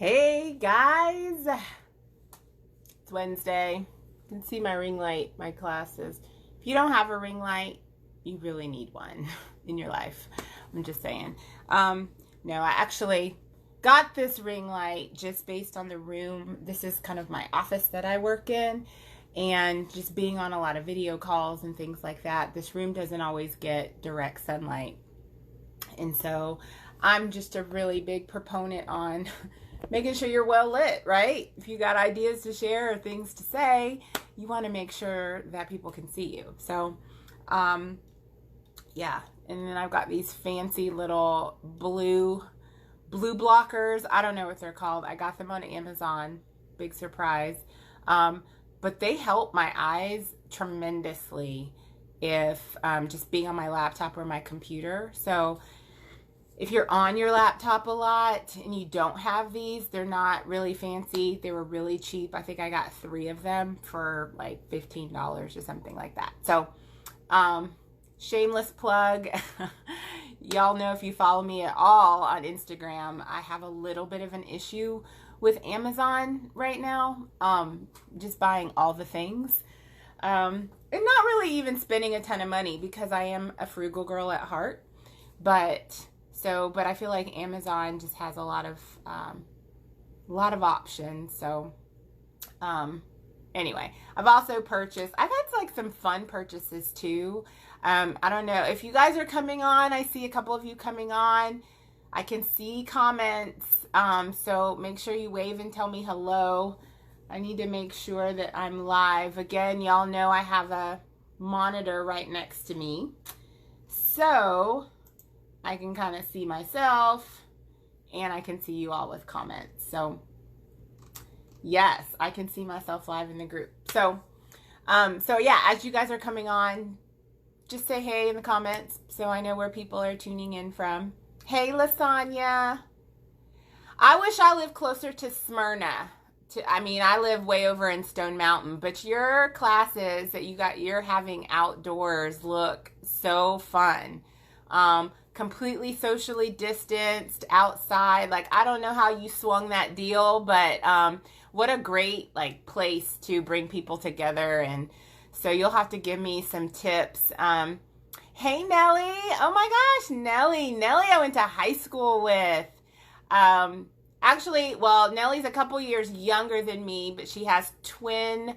Hey guys, it's Wednesday. You can see my ring light, my glasses. If you don't have a ring light, you really need one in your life. I'm just saying. No, I actually got this ring light just based on the room. This is kind of my office that I work in, and just being on a lot of video calls and things like that, this room doesn't always get direct sunlight. And so I'm just a really big proponent on making sure you're well lit, right? If you got ideas to share or things to say, you want to make sure that people can see you. So, yeah. And then I've got these fancy little blue blockers. I don't know what they're called. I got them on Amazon. Big surprise. But they help my eyes tremendously if just being on my laptop or my computer. So if you're on your laptop a lot and you don't have these, they're not really fancy. They were really cheap. I think I got 3 of them for like $15 or something like that. So, shameless plug. Y'all know, if you follow me at all on Instagram, I have a little bit of an issue with Amazon right now. Just buying all the things. And not really even spending a ton of money because I am a frugal girl at heart. But I feel like Amazon just has a lot of options. So, anyway, I've also purchased, I've had like some fun purchases too. I don't know if you guys are coming on. I see a couple of you coming on. I can see comments. So make sure you wave and tell me hello. I need to make sure that I'm live. Again, y'all know I have a monitor right next to me, so I can kind of see myself and I can see you all with comments. So yes, I can see myself live in the group. So yeah, as you guys are coming on, just say hey in the comments so I know where people are tuning in from. Hey, Lasagna. I wish I lived closer to Smyrna. I live way over in Stone Mountain, but your classes that you're having outdoors look so fun. Completely socially distanced outside. Like, I don't know how you swung that deal, but what a great place to bring people together. And so you'll have to give me some tips. Hey, Nellie. Oh my gosh, Nellie I went to high school with. Actually, well, Nellie's a couple years younger than me, but she has twin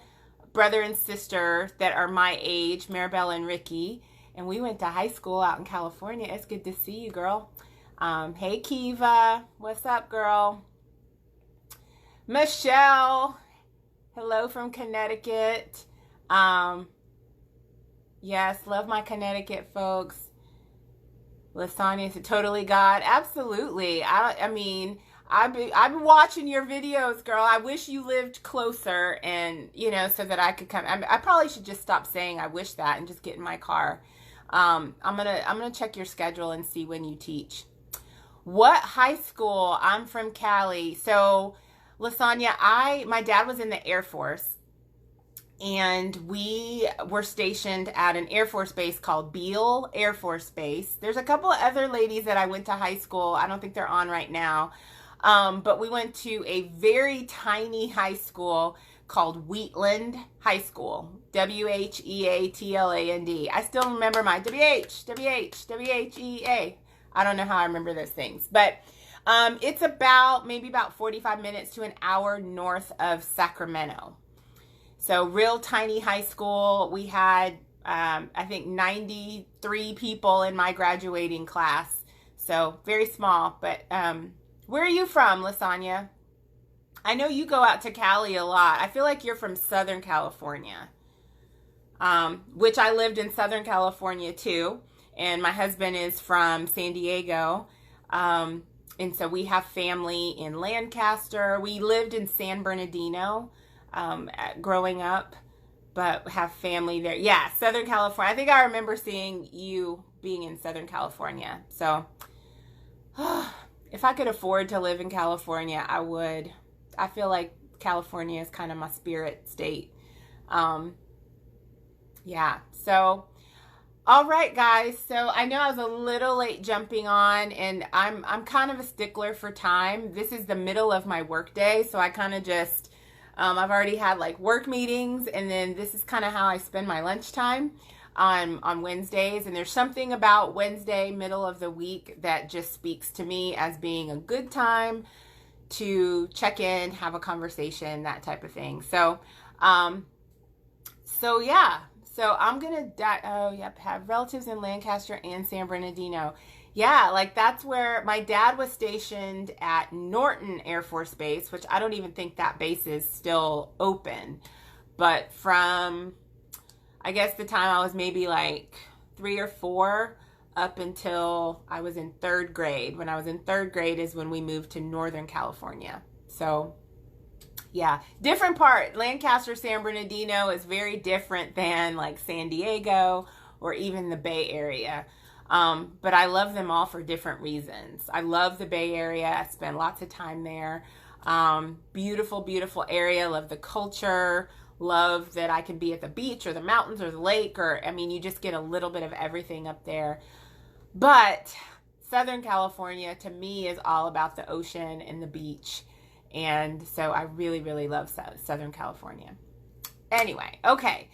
brother and sister that are my age, Maribel and Ricky. And we went to high school out in California. It's good to see you, girl. Hey, Kiva. What's up, girl? Michelle. Hello from Connecticut. Yes, love my Connecticut folks. Lasagna is totally God. Absolutely. I've been watching your videos, girl. I wish you lived closer, and so that I could come. I probably should just stop saying I wish that and just get in my car. I'm gonna check your schedule and see when you teach. What high school? I'm from Cali. So, Lasagna, my dad was in the Air Force, and we were stationed at an Air Force base called Beale Air Force Base. There's a couple of other ladies that I went to high school. I don't think they're on right now. But we went to a very tiny high school called Wheatland High School. Wheatland. I still remember my WHEA. I don't know how I remember those things. But it's maybe about 45 minutes to an hour north of Sacramento. So real tiny high school. We had, I think, 93 people in my graduating class. So very small. But where are you from, Lasagna? I know you go out to Cali a lot. I feel like you're from Southern California, which I lived in Southern California too. And my husband is from San Diego. And so we have family in Lancaster. We lived in San Bernardino growing up, but have family there. Yeah, Southern California. I think I remember seeing you being in Southern California. So if I could afford to live in California, I would. I feel like California is kind of my spirit state. Yeah. So All right, guys. So I know I was a little late jumping on, and I'm kind of a stickler for time. This is the middle of my work day, so I kind of just I've already had like work meetings, and then this is kind of how I spend my lunchtime on Wednesdays. And there's something about Wednesday, middle of the week, that just speaks to me as being a good time to check in, have a conversation, that type of thing. Um, so yeah. So I'm gonna oh yep, have relatives in Lancaster and San Bernardino. Yeah, like that's where my dad was stationed at Norton Air Force Base, which I don't even think that base is still open. But from I guess the time I was maybe like 3 or 4 up until I was in third grade. When I was in third grade is when we moved to Northern California. So yeah, different part. Lancaster, San Bernardino is very different than like San Diego or even the Bay Area. But I love them all for different reasons. I love the Bay Area. I spend lots of time there. Beautiful, beautiful area. Love the culture. Love that I can be at the beach or the mountains or the lake, or I mean, you just get a little bit of everything up there. But Southern California to me is all about the ocean and the beach. And so I really, really love Southern California. Anyway, okay.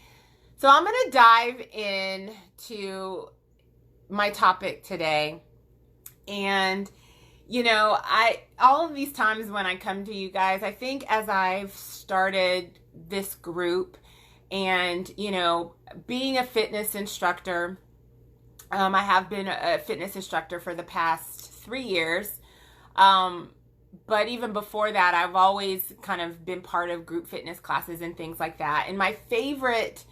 So I'm going to dive into my topic today. And, you know, all of these times when I come to you guys, I think as I've started this group and, you know, being a fitness instructor, I have been a fitness instructor for the past 3 years. But even before that, I've always kind of been part of group fitness classes and things like that. And my favorite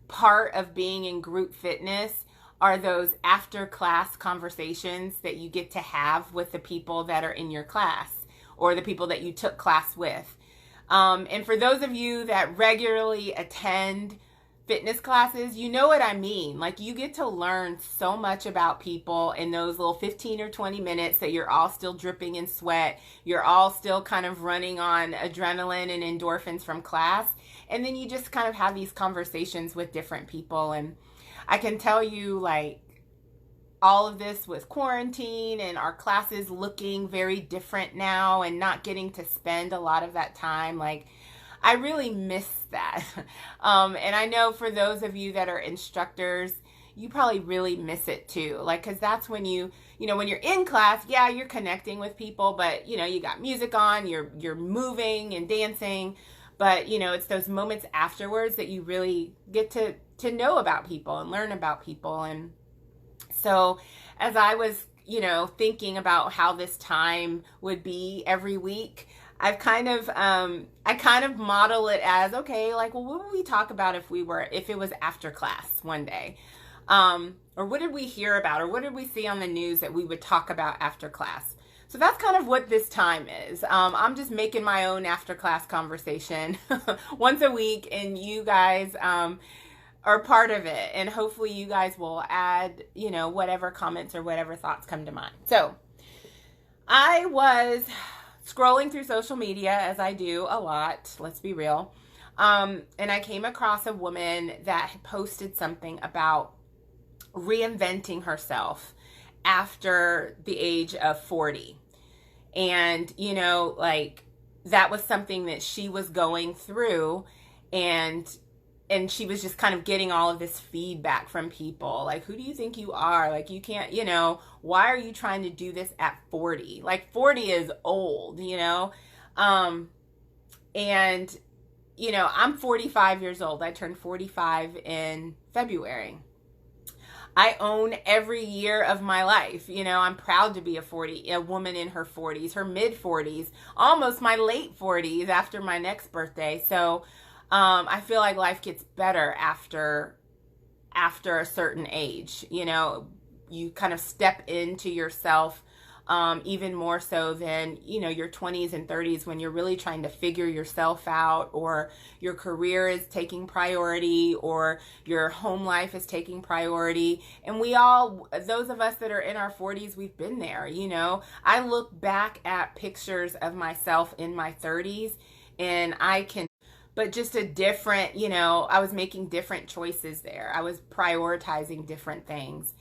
part of being in group fitness are those after class conversations that you get to have with the people that are in your class or the people that you took class with. And for those of you that regularly attend fitness classes, you know what I mean. Like, you get to learn so much about people in those little 15 or 20 minutes that you're all still dripping in sweat. You're all still kind of running on adrenaline and endorphins from class. And then you just kind of have these conversations with different people. And I can tell you, like, all of this with quarantine and our classes looking very different now and not getting to spend a lot of that time, like, I really miss that. And I know for those of you that are instructors, you probably really miss it too. Like, cause that's when when you're in class, yeah, you're connecting with people, but you got music on, you're moving and dancing, but it's those moments afterwards that you really get to know about people and learn about people. And so as I was, thinking about how this time would be every week, I kind of model it as, okay, like, well, what would we talk about if it was after class one day? Or what did we hear about, or what did we see on the news that we would talk about after class? So that's kind of what this time is. I'm just making my own after class conversation once a week, and you guys, are part of it. And hopefully you guys will add, whatever comments or whatever thoughts come to mind. So I was scrolling through social media, as I do a lot, let's be real. And I came across a woman that had posted something about reinventing herself after the age of 40. And, like, that was something that she was going through, and she was just kind of getting all of this feedback from people. Like, who do you think you are? Like, you can't, why are you trying to do this at 40? Like, 40 is old, and, I'm 45 years old. I turned 45 in February. I own every year of my life. I'm proud to be a woman in her 40s, her mid 40s, almost my late 40s after my next birthday. So, I feel like life gets better after a certain age. You kind of step into yourself even more so than, your 20s and 30s, when you're really trying to figure yourself out, or your career is taking priority, or your home life is taking priority. And those of us that are in our 40s, we've been there. I look back at pictures of myself in my 30s, and I can but just a different, I was making different choices there. I was prioritizing different things.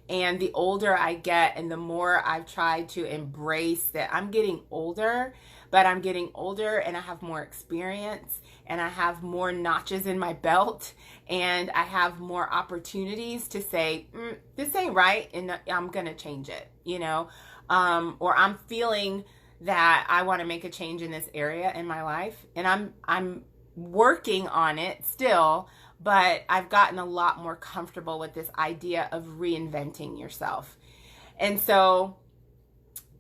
And the older I get and the more I've tried to embrace that I'm getting older, but I'm getting older and I have more experience and I have more notches in my belt and I have more opportunities to say, this ain't right and I'm going to change it, or I'm feeling that I want to make a change in this area in my life. And I'm working on it still, but I've gotten a lot more comfortable with this idea of reinventing yourself. And so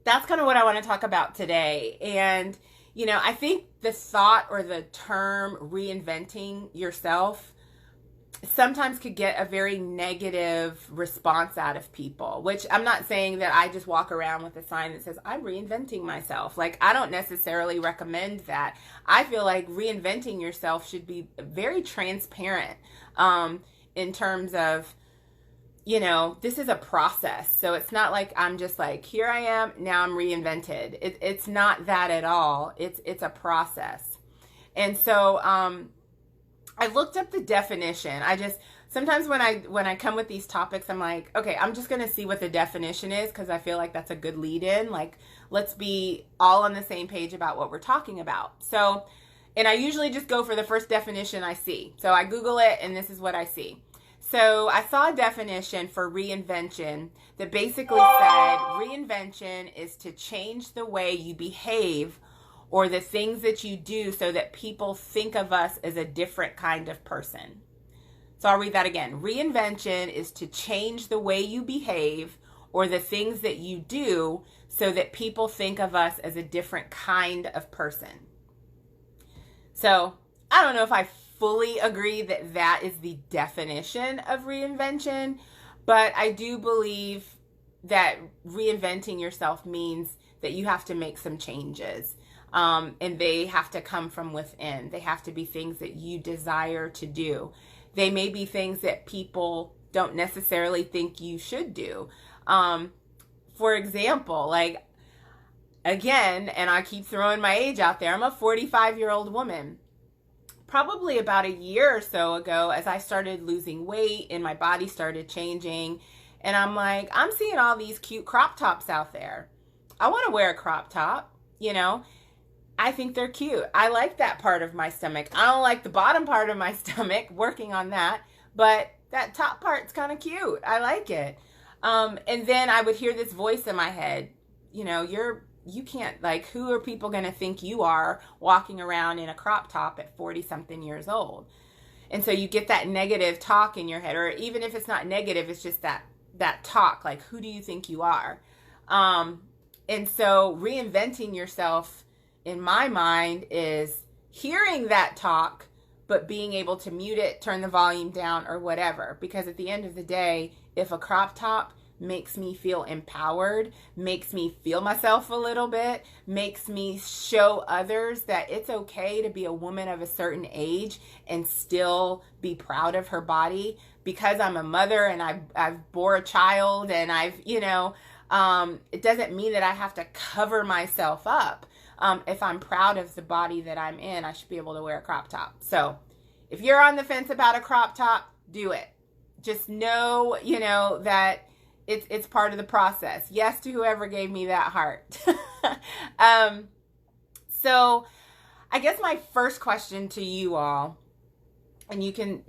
that's kind of what I want to talk about today. And, I think the thought or the term reinventing yourself sometimes could get a very negative response out of people, which I'm not saying that I just walk around with a sign that says, I'm reinventing myself. Like, I don't necessarily recommend that. I feel like reinventing yourself should be very transparent in terms of, this is a process. So it's not like I'm just like, here I am, now I'm reinvented. It's not that at all. It's a process. And so I looked up the definition. Sometimes when I come with these topics, I'm like, okay, I'm just going to see what the definition is because I feel like that's a good lead in. Like, let's be all on the same page about what we're talking about. So, and I usually just go for the first definition I see. So I Google it and this is what I see. So I saw a definition for reinvention that basically said reinvention is to change the way you behave or the things that you do so that people think of us as a different kind of person. So I'll read that again. Reinvention is to change the way you behave or the things that you do so that people think of us as a different kind of person. So I don't know if I fully agree that that is the definition of reinvention, but I do believe that reinventing yourself means that you have to make some changes. And they have to come from within. They have to be things that you desire to do. They may be things that people don't necessarily think you should do. For example, like, again, and I keep throwing my age out there, I'm a 45-year-old woman. Probably about a year or so ago, as I started losing weight and my body started changing, and I'm like, I'm seeing all these cute crop tops out there. I want to wear a crop top, I think they're cute. I like that part of my stomach. I don't like the bottom part of my stomach, working on that, but that top part's kind of cute. I like it. And then I would hear this voice in my head, you can't, like, who are people going to think you are walking around in a crop top at 40 something years old? And so you get that negative talk in your head, or even if it's not negative, it's just that talk, like, who do you think you are? And so reinventing yourself, in my mind, is hearing that talk, but being able to mute it, turn the volume down, or whatever. Because at the end of the day, if a crop top makes me feel empowered, makes me feel myself a little bit, makes me show others that it's okay to be a woman of a certain age and still be proud of her body, because I'm a mother and I've bore a child and it doesn't mean that I have to cover myself up. If I'm proud of the body that I'm in, I should be able to wear a crop top. So if you're on the fence about a crop top, do it. Just know, that it's part of the process. Yes to whoever gave me that heart. So I guess my first question to you all, and you can,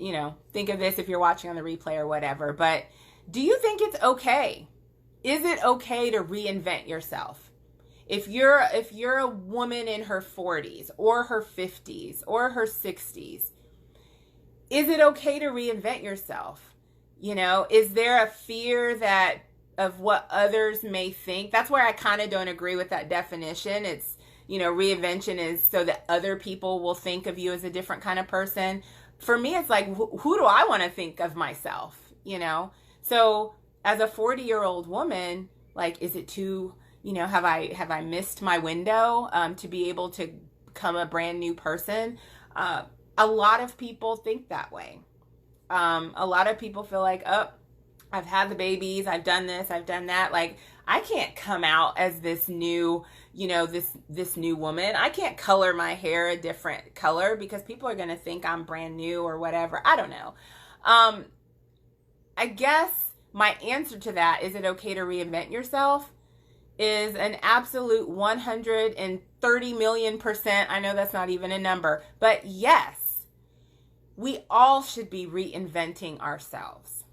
think of this if you're watching on the replay or whatever, but do you think it's okay? Is it okay to reinvent yourself? If you're a woman in her 40s or her 50s or her 60s, is it okay to reinvent yourself? Is there a fear of what others may think? That's where I kind of don't agree with that definition. It's, reinvention is so that other people will think of you as a different kind of person. For me, it's like, who do I want to think of myself? So as a 40-year-old woman, like, is it too, have I missed my window to be able to become a brand new person? A lot of people think that way. A lot of people feel like, oh, I've had the babies, I've done this, I've done that. Like, I can't come out as this new, this new woman. I can't color my hair a different color because people are going to think I'm brand new or whatever. I don't know. I guess my answer to that, is it okay to reinvent yourself, is an absolute 130 million%. I know that's not even a number, but yes, we all should be reinventing ourselves.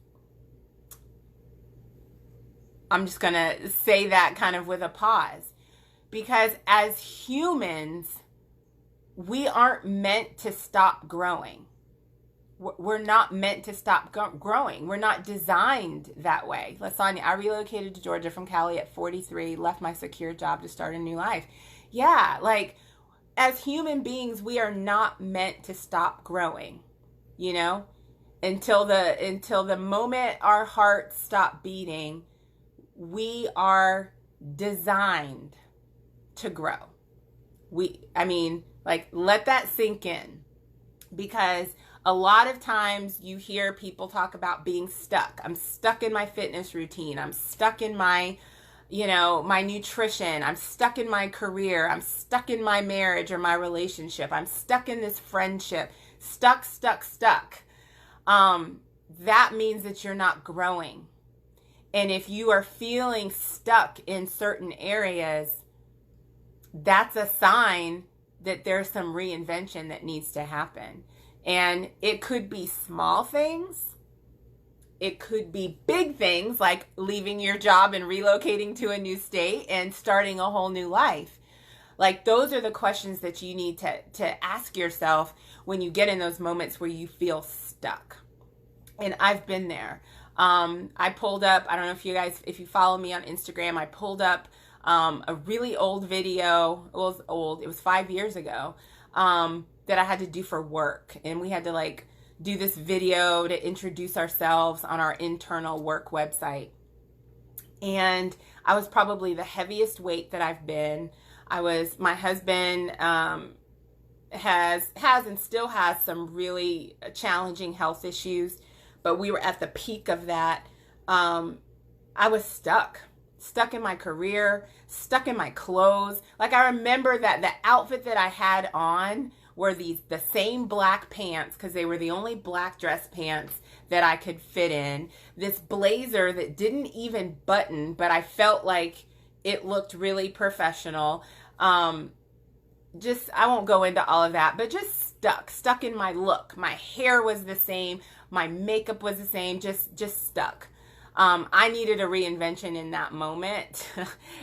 I'm just going to say that kind of with a pause, because as humans, we aren't meant to stop growing. We're not meant to stop growing. We're not designed that way. Lasagna, I relocated to Georgia from Cali at 43, left my secure job to start a new life. Yeah, like, as human beings, we are not meant to stop growing, until the moment our hearts stop beating. We are designed to grow. Let that sink in, because a lot of times you hear people talk about being stuck. I'm stuck in my fitness routine. I'm stuck in my, my nutrition. I'm stuck in my career. I'm stuck in my marriage or my relationship. I'm stuck in this friendship. Stuck. That means that you're not growing. And if you are feeling stuck in certain areas, that's a sign that there's some reinvention that needs to happen. And it could be small things. It could be big things, like leaving your job and relocating to a new state and starting a whole new life. Like, those are the questions that you need to ask yourself when you get in those moments where you feel stuck. And I've been there. I pulled up, I don't know if you follow me on Instagram, I pulled up a really old video. It was old. It was 5 years ago, that I had to do for work. And we had to do this video to introduce ourselves on our internal work website. And I was probably the heaviest weight that I've been. My husband, has and still has some really challenging health issues, but we were at the peak of that. I was stuck in my career, stuck in my clothes. Like, I remember that the outfit that I had on were the same black pants, because they were the only black dress pants that I could fit in. This blazer that didn't even button, but I felt like it looked really professional. I won't go into all of that, but just stuck in my look. My hair was the same. My makeup was the same, just stuck. I needed a reinvention in that moment.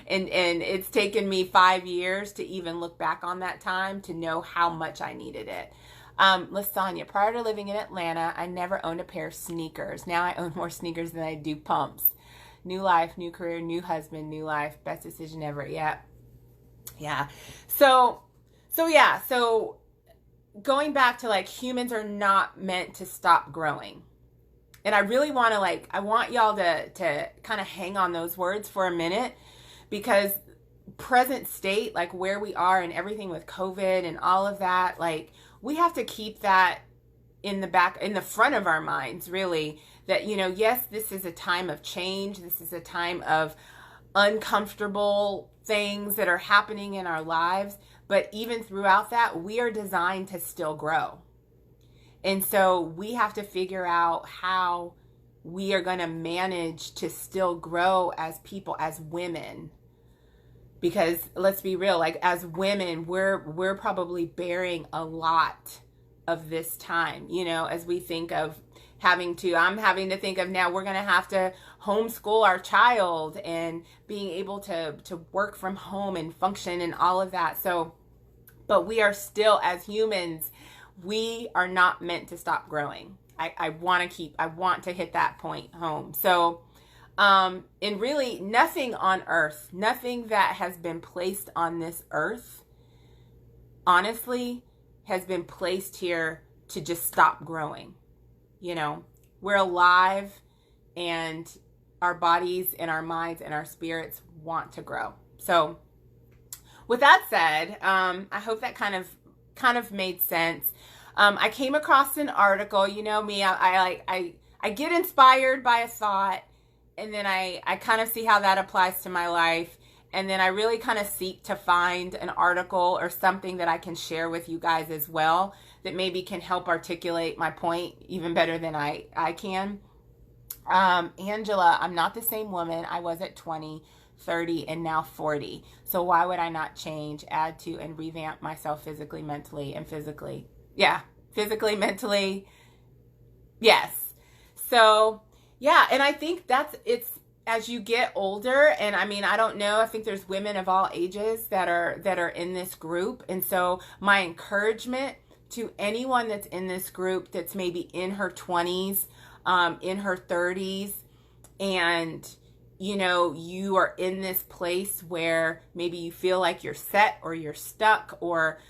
and it's taken me 5 years to even look back on that time to know how much I needed it. Lasagna, prior to living in Atlanta, I never owned a pair of sneakers. Now I own more sneakers than I do pumps. New life, new career, new husband, new life. Best decision ever. Yeah. So going back to, humans are not meant to stop growing. And I really want to, I want y'all to kind of hang on those words for a minute, because present state, where we are and everything with COVID and all of that, we have to keep that in the front of our minds, really, that, yes, this is a time of change. This is a time of uncomfortable things that are happening in our lives. But even throughout that, we are designed to still grow. And so we have to figure out how we are going to manage to still grow as people, as women. Because let's be real, as women, we're probably bearing a lot of this time, as we think of I'm having to think of now we're going to have to homeschool our child and being able to work from home and function and all of that. So, but we are still, as humans, we are not meant to stop growing. I want to hit that point home. So, and really nothing on earth, nothing that has been placed on this earth, honestly, has been placed here to just stop growing. We're alive, and our bodies and our minds and our spirits want to grow. So with that said, I hope that kind of made sense. I came across an article, me, I I get inspired by a thought, and then I kind of see how that applies to my life. And then I really kind of seek to find an article or something that I can share with you guys as well that maybe can help articulate my point even better than I can. Angela, I'm not the same woman I was at 20, 30, and now 40. So why would I not change, add to, and revamp myself physically, mentally, and physically? Yeah, physically, mentally. Yes. So, yeah, and I think it's as you get older, and I mean, I don't know, I think there's women of all ages that are in this group. And so my encouragement to anyone that's in this group that's maybe in her 20s, in her 30s, and you are in this place where maybe you feel like you're set or you're stuck, or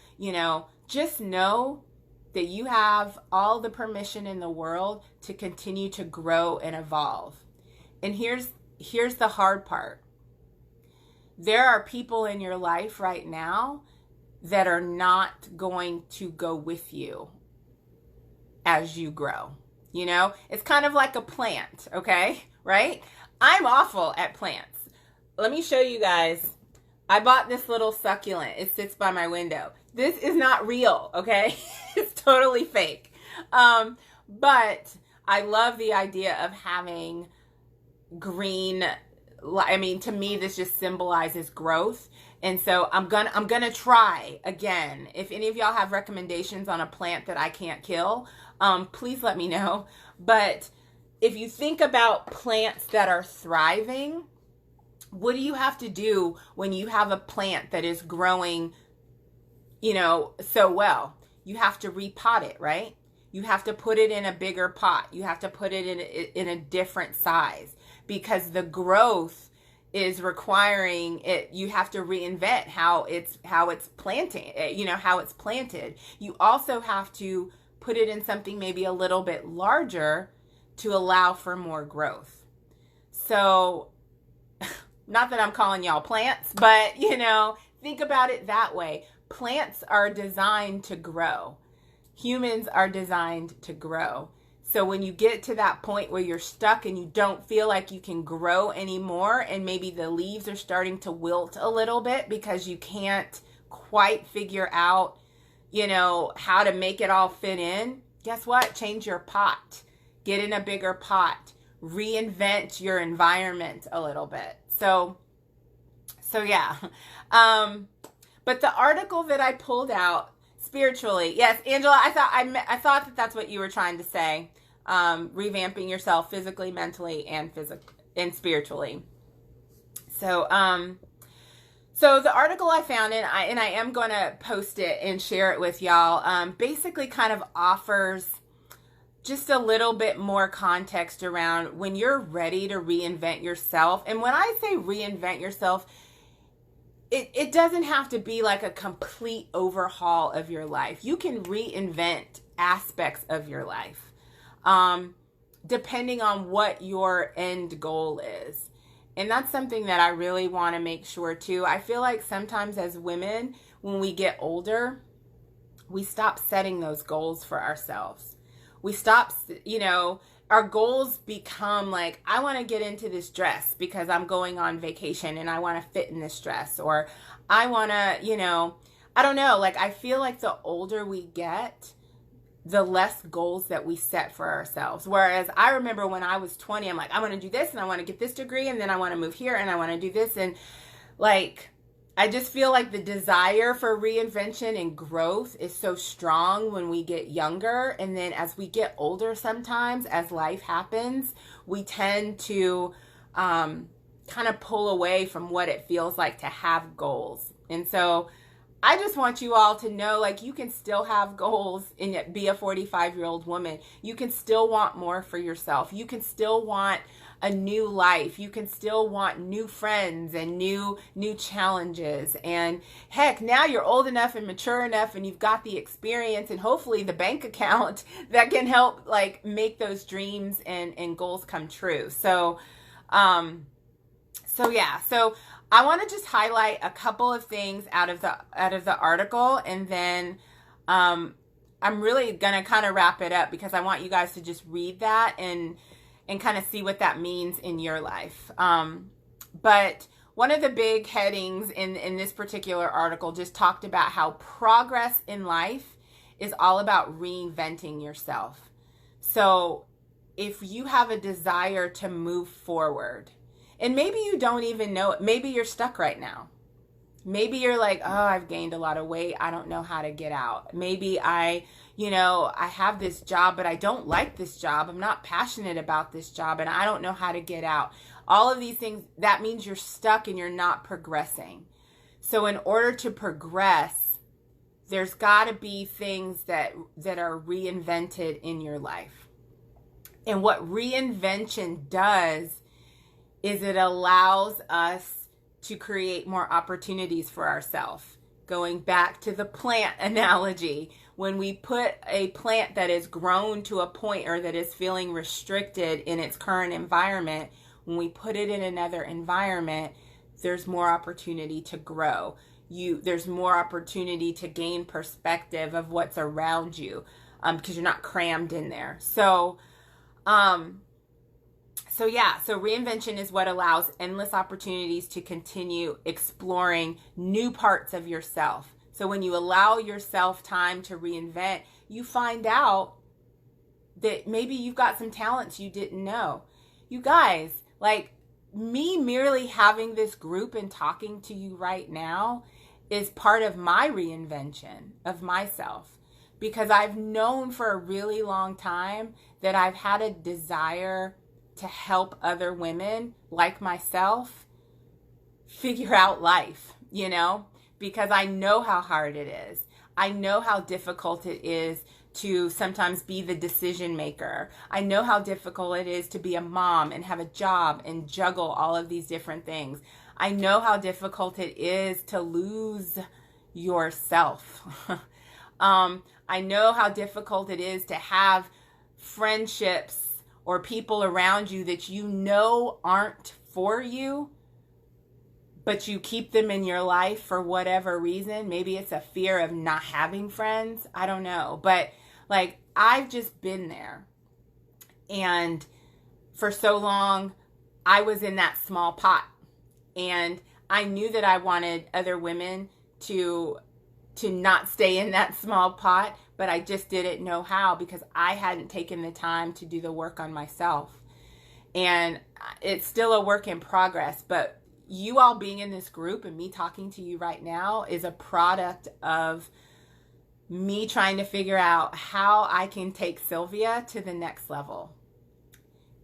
just know that you have all the permission in the world to continue to grow and evolve. And here's the hard part. There are people in your life right now that are not going to go with you as you grow. It's kind of like a plant, okay? Right? I'm awful at plants. Let me show you guys. I bought this little succulent. It sits by my window. This is not real, okay? It's totally fake. But I love the idea of having green. I mean, to me, this just symbolizes growth. And so I'm gonna try again. If any of y'all have recommendations on a plant that I can't kill, please let me know. But if you think about plants that are thriving, what do you have to do when you have a plant that is growing, so well? You have to repot it, right? You have to put it in a bigger pot. You have to put it in a different size, because the growth is requiring it. You have to reinvent how it's planting, how it's planted. You also have to put it in something maybe a little bit larger to allow for more growth. So, not that I'm calling y'all plants, but think about it that way. Plants are designed to grow. Humans are designed to grow. So when you get to that point where you're stuck and you don't feel like you can grow anymore, and maybe the leaves are starting to wilt a little bit because you can't quite figure out, how to make it all fit in, guess what? Change your pot. Get in a bigger pot. Reinvent your environment a little bit. So yeah. But the article that I pulled out, spiritually, yes, Angela, I thought that that's what you were trying to say. Revamping yourself physically, mentally, and spiritually. So the article I found, and I am going to post it and share it with y'all, basically kind of offers just a little bit more context around when you're ready to reinvent yourself. And when I say reinvent yourself, it doesn't have to be like a complete overhaul of your life. You can reinvent aspects of your life, depending on what your end goal is. And that's something that I really want to make sure too. I feel like sometimes as women, when we get older, we stop setting those goals for ourselves. We stop, our goals become like, I want to get into this dress because I'm going on vacation and I want to fit in this dress. Or I want to, I don't know. Like, I feel like the older we get, the less goals that we set for ourselves. Whereas I remember when I was 20, I'm like, I want to do this and I want to get this degree and then I want to move here and I want to do this. And like, I just feel like the desire for reinvention and growth is so strong when we get younger. And then as we get older, sometimes as life happens, we tend to kind of pull away from what it feels like to have goals. And so I just want you all to know, like, you can still have goals and yet be a 45-year-old woman. You can still want more for yourself. You can still want a new life. You can still want new friends and new challenges. And heck, now you're old enough and mature enough and you've got the experience and hopefully the bank account that can help like make those dreams and goals come true. So yeah. So I want to just highlight a couple of things out of the article, and then I'm really going to kind of wrap it up because I want you guys to just read that and kind of see what that means in your life. But one of the big headings in this particular article just talked about how progress in life is all about reinventing yourself. So if you have a desire to move forward, and maybe you don't even know it, maybe you're stuck right now. Maybe you're like, oh, I've gained a lot of weight. I don't know how to get out. Maybe I have this job, but I don't like this job. I'm not passionate about this job, and I don't know how to get out. All of these things, that means you're stuck and you're not progressing. So in order to progress, there's got to be things that are reinvented in your life. And what reinvention does is it allows us to create more opportunities for ourselves. Going back to the plant analogy, when we put a plant that is grown to a point or that is feeling restricted in its current environment, when we put it in another environment, there's more opportunity to grow. There's more opportunity to gain perspective of what's around you, because you're not crammed in there. So reinvention is what allows endless opportunities to continue exploring new parts of yourself. So when you allow yourself time to reinvent, you find out that maybe you've got some talents you didn't know. You guys, like me merely having this group and talking to you right now is part of my reinvention of myself, because I've known for a really long time that I've had a desire to help other women like myself figure out life, because I know how hard it is. I know how difficult it is to sometimes be the decision maker. I know how difficult it is to be a mom and have a job and juggle all of these different things. I know how difficult it is to lose yourself. I know how difficult it is to have friendships or people around you that you know aren't for you, but you keep them in your life for whatever reason. Maybe it's a fear of not having friends. I don't know. But like, I've just been there. And for so long, I was in that small pot. And I knew that I wanted other women to not stay in that small pot, but I just didn't know how, because I hadn't taken the time to do the work on myself. And it's still a work in progress, but you all being in this group and me talking to you right now is a product of me trying to figure out how I can take Sylvia to the next level,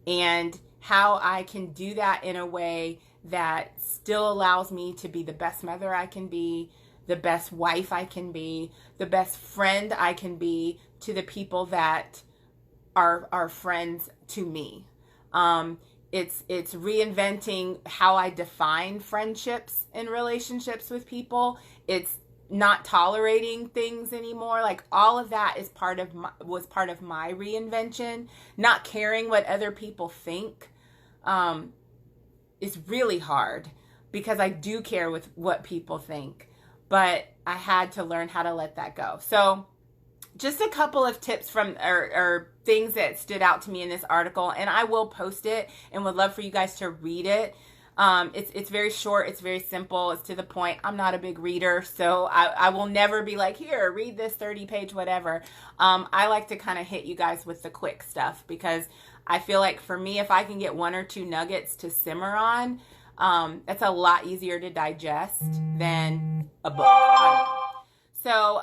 and how I can do that in a way that still allows me to be the best mother I can be, the best wife I can be, the best friend I can be to the people that are friends to me. It's reinventing how I define friendships and relationships with people. It's not tolerating things anymore. Like, all of that was part of my reinvention. Not caring what other people think is really hard, because I do care with what people think, but I had to learn how to let that go. So just a couple of tips from or things that stood out to me in this article, and I will post it and would love for you guys to read it. It's very short, it's very simple, it's to the point. I'm not a big reader, so I will never be like, here, read this 30-page whatever. I like to kind of hit you guys with the quick stuff, because I feel like for me, if I can get one or two nuggets to simmer on, that's a lot easier to digest than a book. So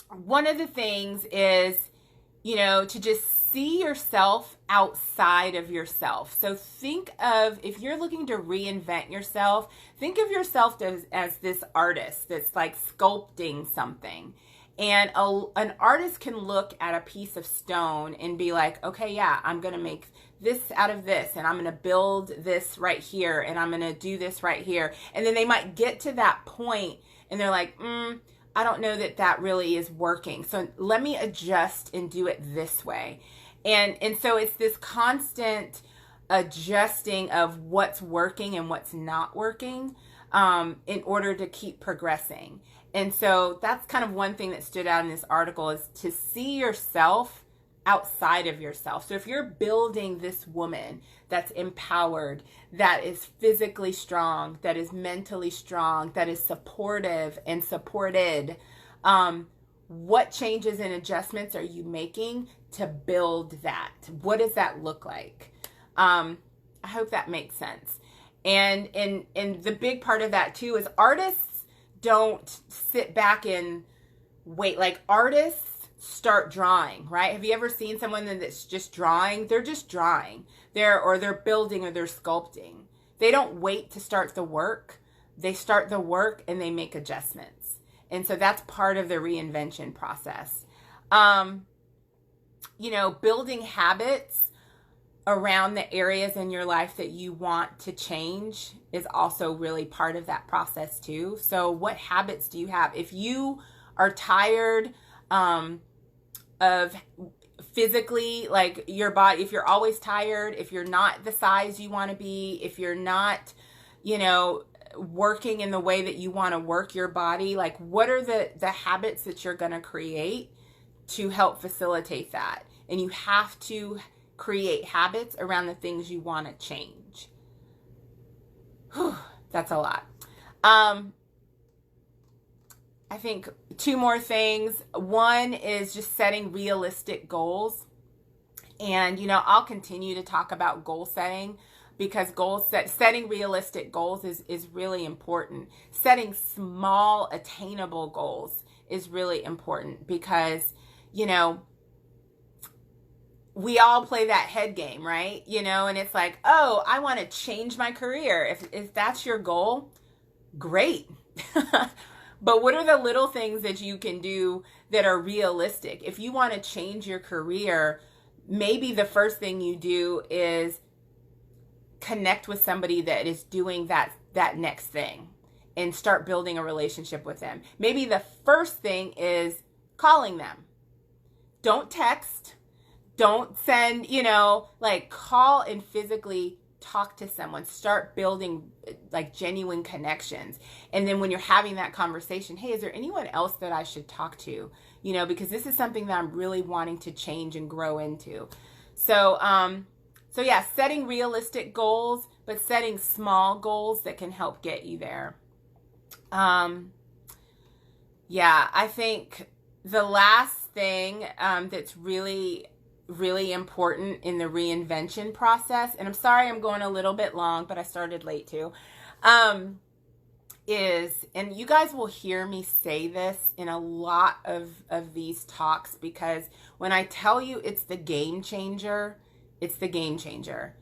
one of the things is, to just see yourself outside of yourself. So think of, if you're looking to reinvent yourself, think of yourself as this artist that's like sculpting something. And an artist can look at a piece of stone and be like, okay, yeah, I'm going to make this out of this, and I'm going to build this right here, and I'm going to do this right here. And then they might get to that point and they're like, I don't know that really is working. So let me adjust and do it this way. And so it's this constant adjusting of what's working and what's not working. in order to keep progressing. And so that's kind of one thing that stood out in this article, is to see yourself outside of yourself. So if you're building this woman that's empowered, that is physically strong, that is mentally strong, that is supportive and supported, what changes and adjustments are you making to build that? What does that look like? I hope that makes sense. And the big part of that too is artists don't sit back and wait. Like, artists start drawing, right? Have you ever seen someone that's just drawing? They're just drawing. They're building, or they're sculpting. They don't wait to start the work. They start the work and they make adjustments. And so that's part of the reinvention process. Building habits around the areas in your life that you want to change is also really part of that process too. So what habits do you have? If you are tired of physically, like your body, if you're always tired, if you're not the size you want to be, if you're not, working in the way that you want to work your body, like, what are the habits that you're going to create to help facilitate that? And you have to create habits around the things you want to change. Whew, that's a lot. I think two more things. One is just setting realistic goals. And, I'll continue to talk about goal setting, because setting realistic goals is really important. Setting small, attainable goals is really important, because, we all play that head game, right? And it's like, oh, I want to change my career. If that's your goal, great. But what are the little things that you can do that are realistic? If you want to change your career, maybe the first thing you do is connect with somebody that is doing that next thing and start building a relationship with them. Maybe the first thing is calling them. Don't text. Don't send, call and physically talk to someone. Start building like genuine connections. And then when you're having that conversation, hey, is there anyone else that I should talk to? Because this is something that I'm really wanting to change and grow into. So yeah, setting realistic goals, but setting small goals that can help get you there. I think the last thing that's really important in the reinvention process, and I'm sorry I'm going a little bit long, but I started late too, is, and you guys will hear me say this in a lot of these talks, because when I tell you it's the game changer, it's the game changer.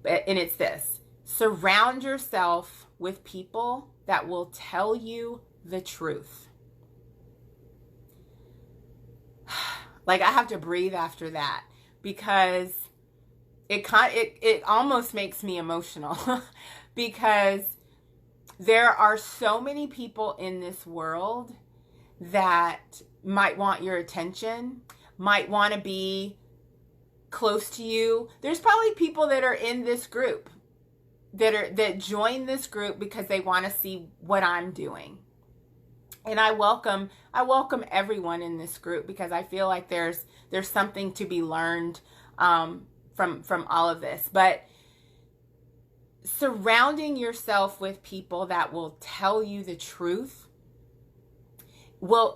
And it's this: surround yourself with people that will tell you the truth. Like, I have to breathe after that, because it almost makes me emotional because there are so many people in this world that might want your attention, might want to be close to you. There's probably people that are in this group that join this group because they want to see what I'm doing. And I welcome everyone in this group, because I feel like there's something to be learned from all of this. But surrounding yourself with people that will tell you the truth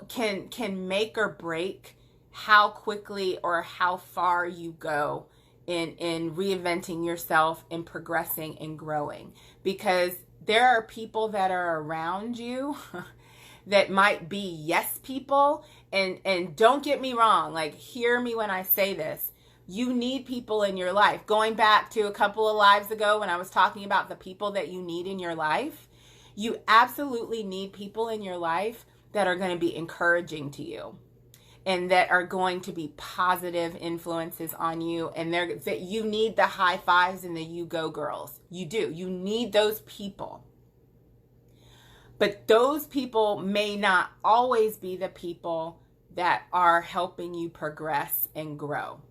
can make or break how quickly or how far you go in reinventing yourself and progressing and growing. Because there are people that are around you that might be yes people, and don't get me wrong, like, hear me when I say this. You need people in your life. Going back to a couple of lives ago when I was talking about the people that you need in your life, you absolutely need people in your life that are going to be encouraging to you, and that are going to be positive influences on you, and that you need the high fives and the you go girls. You do. You need those people. But those people may not always be the people that are helping you progress and grow.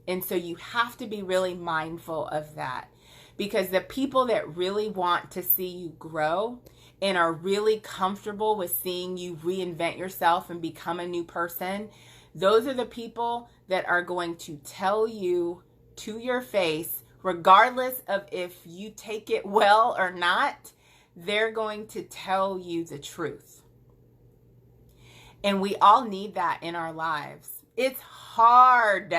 And so you have to be really mindful of that, because the people that really want to see you grow and are really comfortable with seeing you reinvent yourself and become a new person, those are the people that are going to tell you to your face, regardless of if you take it well or not, they're going to tell you the truth. And we all need that in our lives. It's hard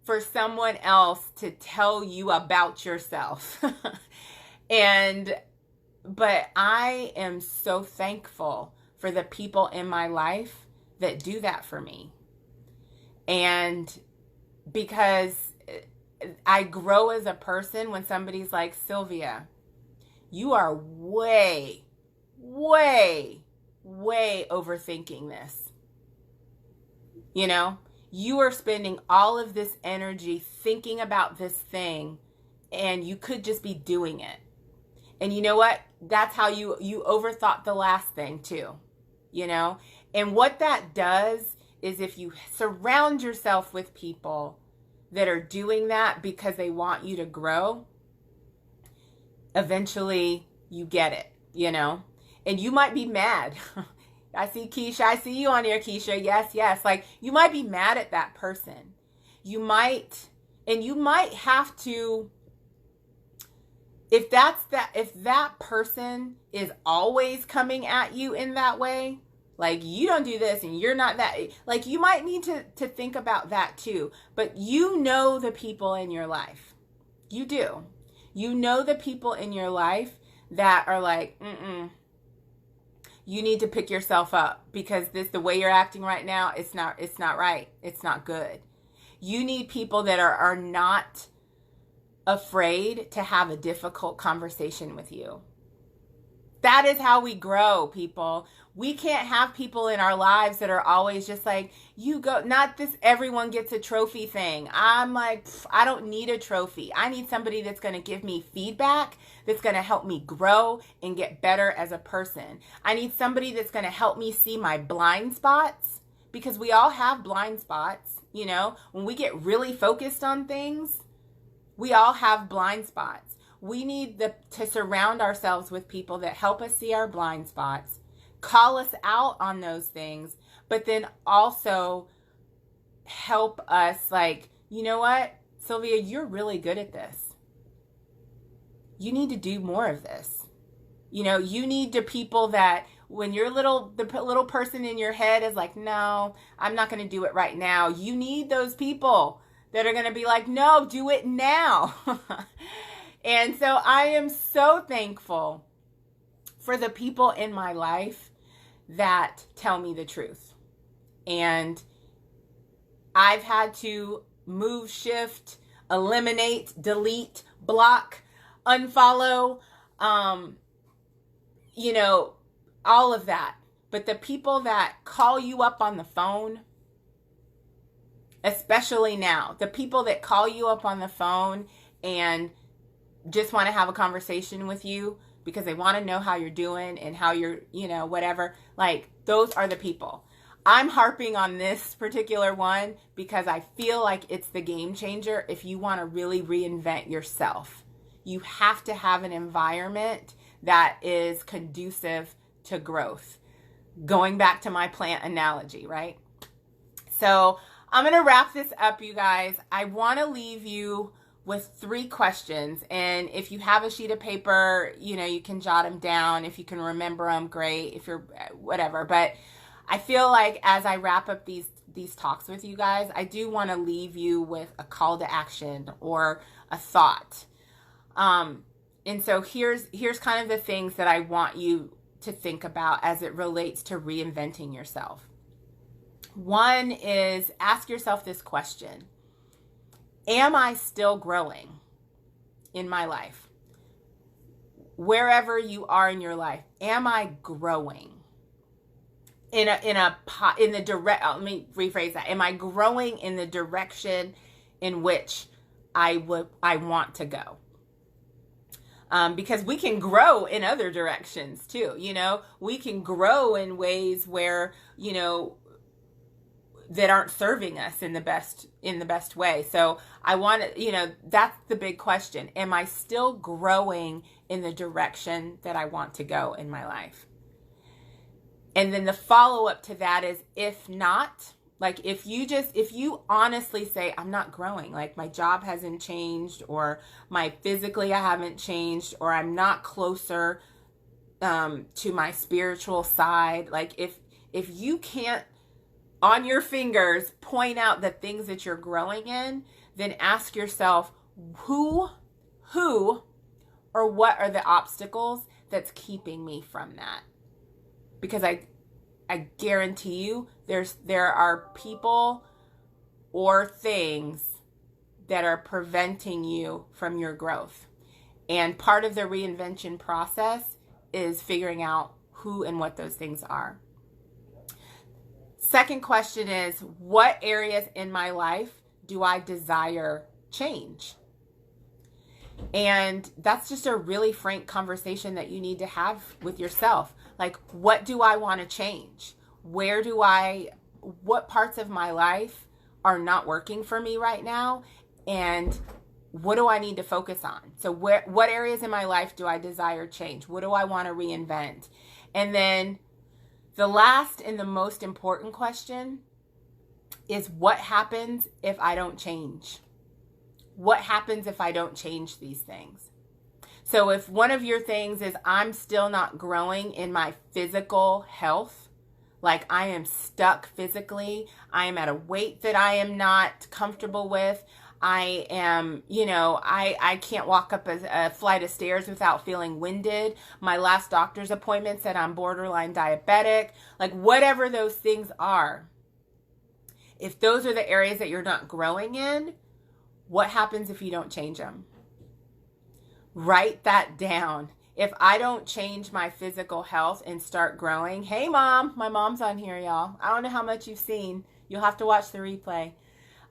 for someone else to tell you about yourself. But I am so thankful for the people in my life that do that for me. And because I grow as a person when somebody's like, Sylvia, you are way, way, way overthinking this. You know, you are spending all of this energy thinking about this thing, and you could just be doing it. And you know what? That's how you overthought the last thing too, you know? And what that does is, if you surround yourself with people that are doing that because they want you to grow, eventually you get it, you know? And you might be mad. I see Keisha. I see you on here, Keisha. Yes, yes. Like, you might be mad at that person. You might have to, if that person is always coming at you in that way, like, you don't do this and you're not that, like, you might need to think about that too. But you know the people in your life. You do. You know the people in your life that are like, you need to pick yourself up, because the way you're acting right now, it's not right. It's not good. You need people that are not afraid to have a difficult conversation with you. That is how we grow, people. We can't have people in our lives that are always just like, you go, not this everyone gets a trophy thing. I'm like, I don't need a trophy. I need somebody that's going to give me feedback, that's going to help me grow and get better as a person. I need somebody that's going to help me see my blind spots, because we all have blind spots. You know, when we get really focused on things, we all have blind spots. We need to surround ourselves with people that help us see our blind spots, call us out on those things, but then also help us, like, you know what, Sylvia, you're really good at this. You need to do more of this. You know, you need the people that, when the little person in your head is like, no, I'm not going to do it right now. You need those people that are going to be like, no, do it now. And so I am so thankful for the people in my life that tell me the truth. And I've had to move, shift, eliminate, delete, block, unfollow, you know, all of that. But the people that call you up on the phone, especially now, the people that call you up on the phone and just want to have a conversation with you because they want to know how you're doing and how you're, you know, whatever, like, those are the people. I'm harping on this particular one because I feel like it's the game changer if you want to really reinvent yourself. You have to have an environment that is conducive to growth. Going back to my plant analogy, right? So I'm going to wrap this up, you guys. I want to leave you with 3 questions. And if you have a sheet of paper, you know, you can jot them down. If you can remember them, great. If you're whatever. But I feel like as I wrap up these talks with you guys, I do want to leave you with a call to action or a thought. And so here's kind of the things that I want you to think about as it relates to reinventing yourself. One is, ask yourself this question: am I still growing in my life? Wherever you are in your life, am I growing? Let me rephrase that. Am I growing in the direction in which I want to go? Because we can grow in other directions too. You know, we can grow in ways where, you know, that aren't serving us in the best way. So I want to, you know, that's the big question. Am I still growing in the direction that I want to go in my life? And then the follow-up to that is, if not, like if you honestly say, I'm not growing, like my job hasn't changed, or physically I haven't changed, or I'm not closer to my spiritual side, like if you can't on your fingers point out the things that you're growing in, then ask yourself, who or what are the obstacles that's keeping me from that? Because I guarantee you there are people or things that are preventing you from your growth. And part of the reinvention process is figuring out who and what those things are. Second question is, what areas in my life do I desire change? And that's just a really frank conversation that you need to have with yourself. Like, what do I want to change? What parts of my life are not working for me right now? And what do I need to focus on? So what areas in my life do I desire change? What do I want to reinvent? And then the last and the most important question is, what happens if I don't change? What happens if I don't change these things? So if one of your things is, I'm still not growing in my physical health, like I am stuck physically, I am at a weight that I am not comfortable with, I am, I can't walk up a flight of stairs without feeling winded. My last doctor's appointment said I'm borderline diabetic. Like, whatever those things are, if those are the areas that you're not growing in, what happens if you don't change them? Write that down. If I don't change my physical health and start growing, hey mom, my mom's on here, y'all. I don't know how much you've seen. You'll have to watch the replay.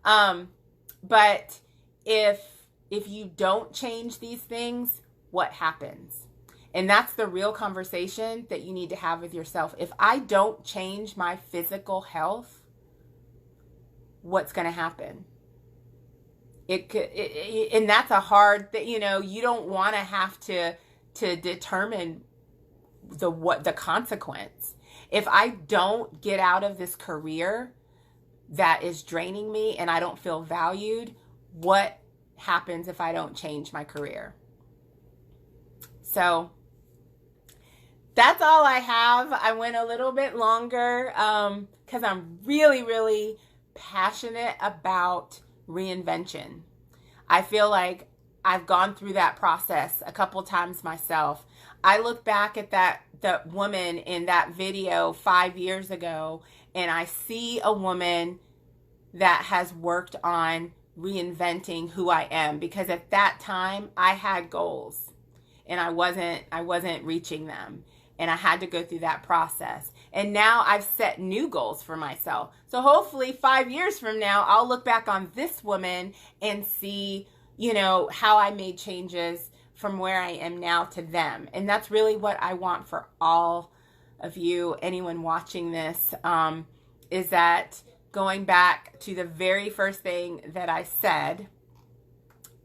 But if you don't change these things, what happens? And that's the real conversation that you need to have with yourself. If I don't change my physical health, what's going to happen? And that's a hard thing, you don't want to have to determine the consequence. If I don't get out of this career that is draining me and I don't feel valued, what happens if I don't change my career? So that's all I have. I went a little bit longer because I'm really, really passionate about reinvention. I feel like I've gone through that process a couple times myself. I look back at that woman in that video 5 years ago, and I see a woman that has worked on reinventing who I am, because at that time I had goals and I wasn't reaching them, and I had to go through that process. And now I've set new goals for myself. So hopefully 5 years from now, I'll look back on this woman and see, how I made changes from where I am now to them. And that's really what I want for all of you, anyone watching this, is that going back to the very first thing that I said,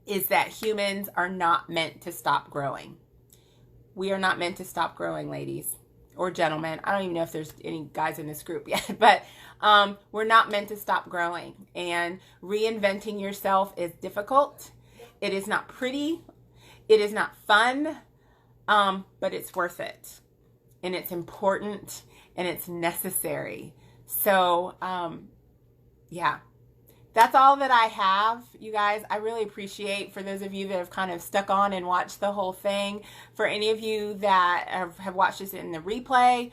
is that humans are not meant to stop growing. We are not meant to stop growing, ladies or gentlemen. I don't even know if there's any guys in this group yet, but we're not meant to stop growing. And reinventing yourself is difficult. It is not pretty. It is not fun, but it's worth it. And it's important and it's necessary. So, yeah. That's all that I have, you guys. I really appreciate, for those of you that have kind of stuck on and watched the whole thing. For any of you that have watched this in the replay,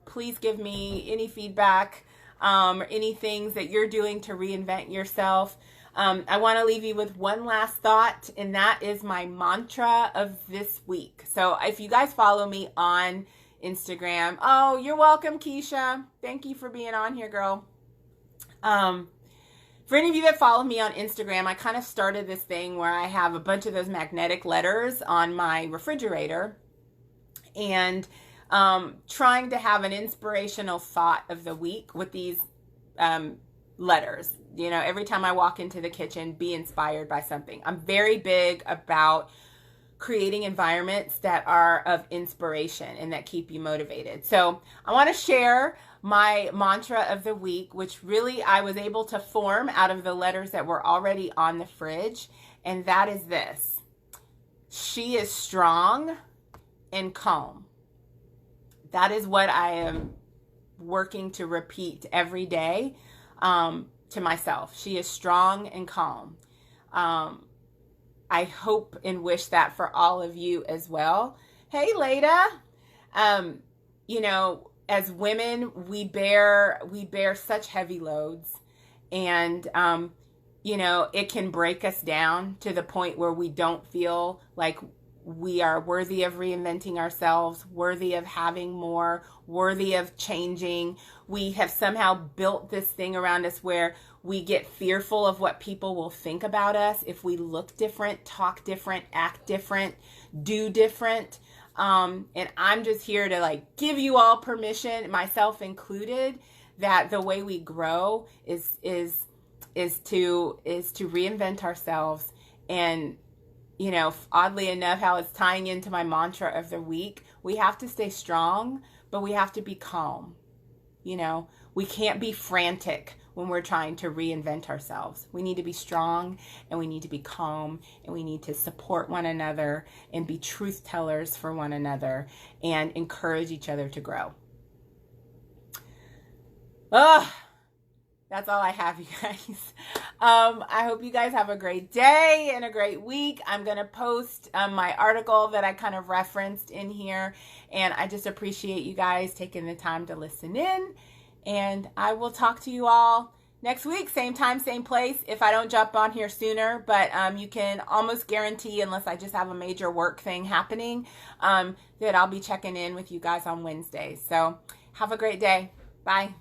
please give me any feedback, or any things that you're doing to reinvent yourself. I want to leave you with one last thought, and that is my mantra of this week. So if you guys follow me on Instagram, oh, you're welcome, Keisha. Thank you for being on here, girl. For any of you that follow me on Instagram, I kind of started this thing where I have a bunch of those magnetic letters on my refrigerator, and trying to have an inspirational thought of the week with these letters. Every time I walk into the kitchen, be inspired by something. I'm very big about creating environments that are of inspiration and that keep you motivated. So I want to share my mantra of the week, which really I was able to form out of the letters that were already on the fridge. And that is this: she is strong and calm. That is what I am working to repeat every day to myself. She is strong and calm. I hope and wish that for all of you as well. Hey, Leda. You know, as women, we bear such heavy loads, and you know, it can break us down to the point where we don't feel like we are worthy of reinventing ourselves, worthy of having more, worthy of changing. We have somehow built this thing around us where we get fearful of what people will think about us if we look different, talk different, act different, do different. And I'm just here to like give you all permission, myself included, that the way we grow is to reinvent ourselves. And you know, oddly enough, how it's tying into my mantra of the week, we have to stay strong, but we have to be calm. You know, we can't be frantic when we're trying to reinvent ourselves. We need to be strong, and we need to be calm, and we need to support one another and be truth tellers for one another and encourage each other to grow. That's all I have, you guys. I hope you guys have a great day and a great week. I'm going to post my article that I kind of referenced in here. And I just appreciate you guys taking the time to listen in. And I will talk to you all next week, same time, same place, if I don't jump on here sooner. But you can almost guarantee, unless I just have a major work thing happening, that I'll be checking in with you guys on Wednesdays. So have a great day. Bye.